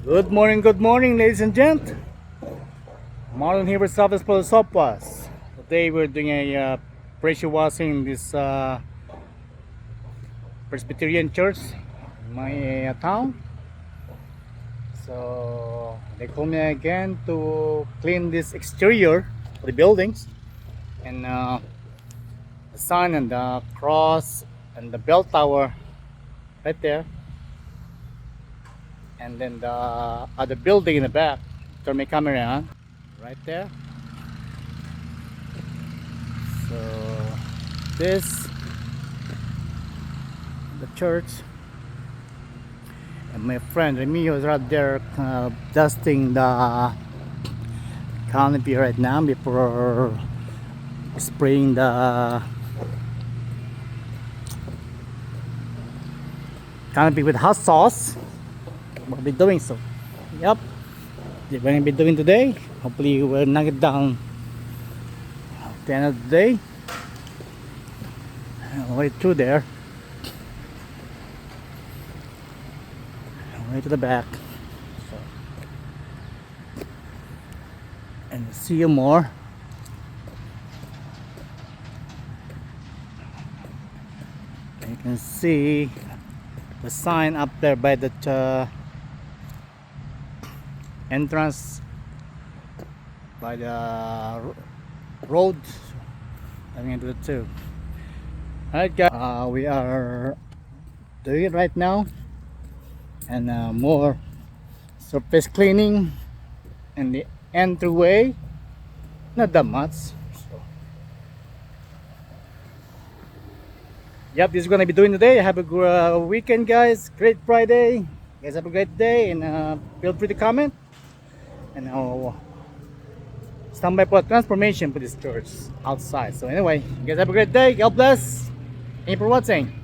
Good morning, ladies and gent. Marlon here with Southwest Polo Sopas. Today we're doing a pressure washing in this Presbyterian church in my town. So they call me again to clean this exterior of the buildings and the sign and the cross and the bell tower right there, and then the other building in the back. Turn my camera on right there. So this the church, and my friend Remy was right there dusting the canopy right now before spraying the canopy with hot sauce. We'll be doing so. Yep, we're going to be doing today. Hopefully we'll knock it down at the end of the day. Way through there, way to the back. So, and see you more. You can see the sign up there by the entrance by the road. I'm gonna do it too. Alright guys, we are doing it right now, and more surface cleaning and the entryway, not that much. So, yep, this is gonna be doing today. Have a weekend, guys. Great Friday. You guys have a great day, and feel free to comment, and I'll stand by for a transformation for this church outside. So anyway, you guys have a great day. God bless. Thank you for watching.